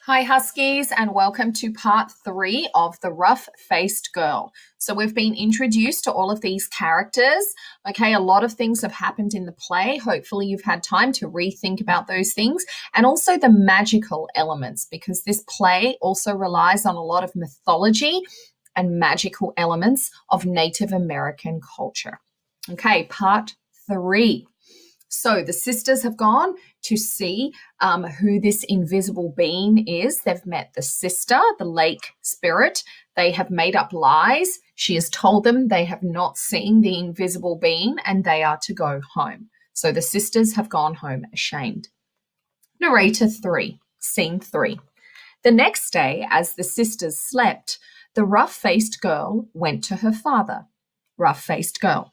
Hi, Huskies, and welcome to part 3 of The Rough-Faced Girl. So we've been introduced to all of these characters. Okay, a lot of things have happened in the play. Hopefully you've had time to rethink about those things, and also the magical elements, because this play also relies on a lot of mythology and magical elements of Native American culture. Okay, part 3. So the sisters have gone to see who this invisible being is. They've met the sister, the lake spirit. They have made up lies. She has told them they have not seen the invisible being and they are to go home. So the sisters have gone home ashamed. Narrator 3, Scene 3. The next day, as the sisters slept, the rough-faced girl went to her father. Rough-faced girl.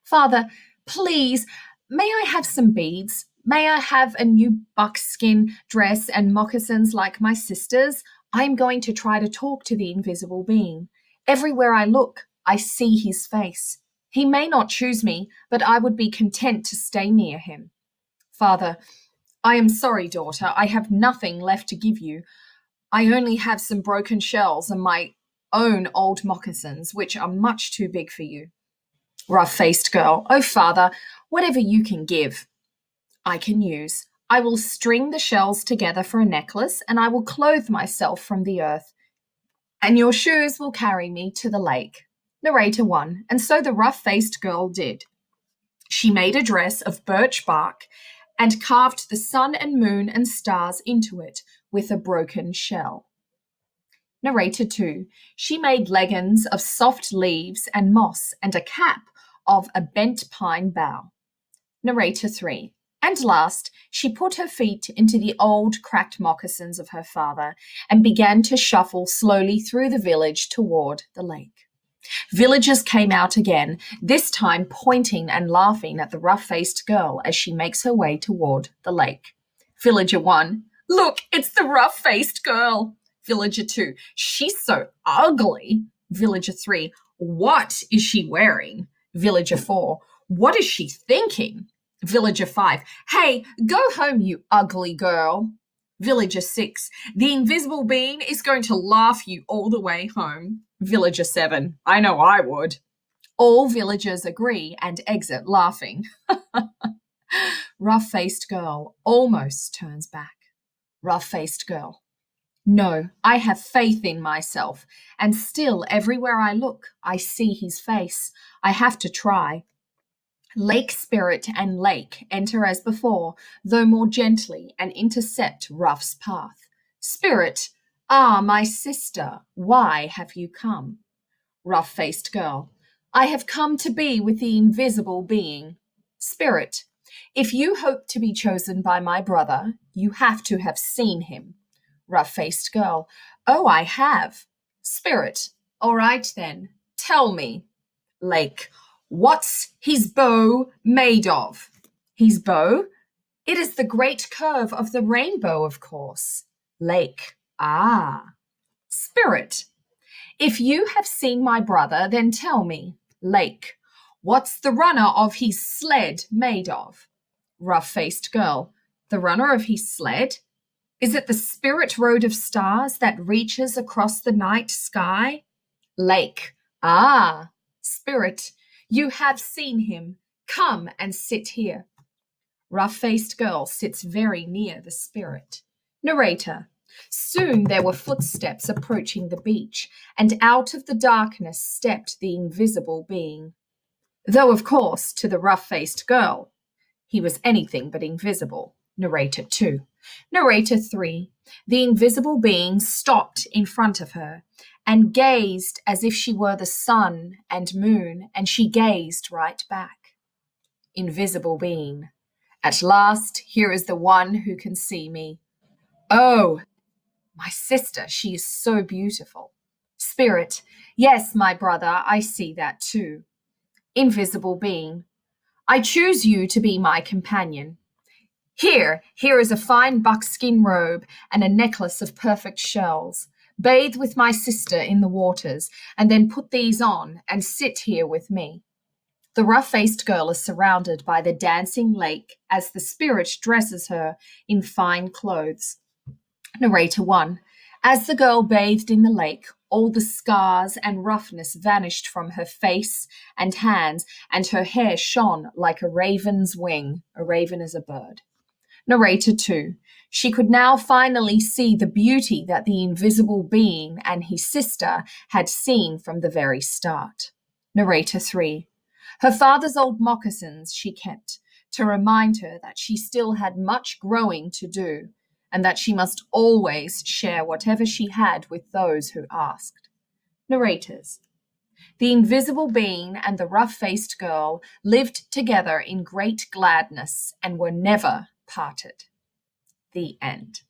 Father, please, may I have some beads? May I have a new buckskin dress and moccasins like my sisters? I am going to try to talk to the invisible being. Everywhere I look, I see his face. He may not choose me, but I would be content to stay near him. Father, I am sorry, daughter. I have nothing left to give you. I only have some broken shells and my own old moccasins, which are much too big for you. Rough-faced girl. Oh, father, whatever you can give, I can use. I will string the shells together for a necklace, and I will clothe myself from the earth, and your shoes will carry me to the lake. Narrator 1. And so the rough-faced girl did. She made a dress of birch bark and carved the sun and moon and stars into it with a broken shell. Narrator 2. She made leggings of soft leaves and moss and a cap of a bent pine bough. Narrator 3. And last, she put her feet into the old cracked moccasins of her father and began to shuffle slowly through the village toward the lake. Villagers came out again, this time pointing and laughing at the rough-faced girl as she makes her way toward the lake. Villager 1. Look, it's the rough-faced girl. Villager 2. She's so ugly. Villager 3. What is she wearing? Villager 4. What is she thinking? Villager 5. Hey, go home, you ugly girl. Villager 6. The invisible being is going to laugh you all the way home. Villager 7. I know I would. All villagers agree and exit laughing. Rough-faced girl almost turns back. Rough-faced girl. No, I have faith in myself, and still everywhere I look, I see his face. I have to try. Lake spirit and lake enter as before, though more gently, and intercept Rough's path. Spirit, ah, my sister, why have you come? Rough-faced girl, I have come to be with the invisible being. Spirit, if you hope to be chosen by my brother, you have to have seen him. Rough-faced girl, oh, I have. Spirit, all right then, tell me. Lake, what's his bow made of? His bow? It is the great curve of the rainbow, of course. Lake, ah. Spirit, if you have seen my brother, then tell me. Lake, what's the runner of his sled made of? Rough-faced girl, the runner of his sled? Is it the spirit road of stars that reaches across the night sky? Lake, ah. Spirit, you have seen him. Come and sit here. Rough-faced girl sits very near the spirit. Narrator. Soon there were footsteps approaching the beach, and out of the darkness stepped the invisible being. Though, of course, to the rough-faced girl, he was anything but invisible. Narrator 2. Narrator 3. The invisible being stopped in front of her and gazed as if she were the sun and moon, and she gazed right back. Invisible being. At last, here is the one who can see me. Oh, my sister, she is so beautiful. Spirit, yes, my brother, I see that too. Invisible being. I choose you to be my companion. Here is a fine buckskin robe and a necklace of perfect shells. Bathe with my sister in the waters, and then put these on and sit here with me. The rough-faced girl is surrounded by the dancing lake as the spirit dresses her in fine clothes. Narrator 1. As the girl bathed in the lake, all the scars and roughness vanished from her face and hands, and her hair shone like a raven's wing. A raven is a bird. Narrator 2. She could now finally see the beauty that the invisible being and his sister had seen from the very start. Narrator 3. Her father's old moccasins she kept to remind her that she still had much growing to do, and that she must always share whatever she had with those who asked. Narrators. The invisible being and the rough-faced girl lived together in great gladness and were never parted. The end.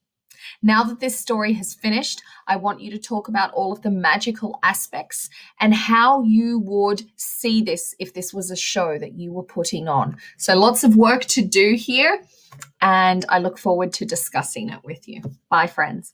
Now that this story has finished, I want you to talk about all of the magical aspects and how you would see this if this was a show that you were putting on. So lots of work to do here, and I look forward to discussing it with you. Bye, friends.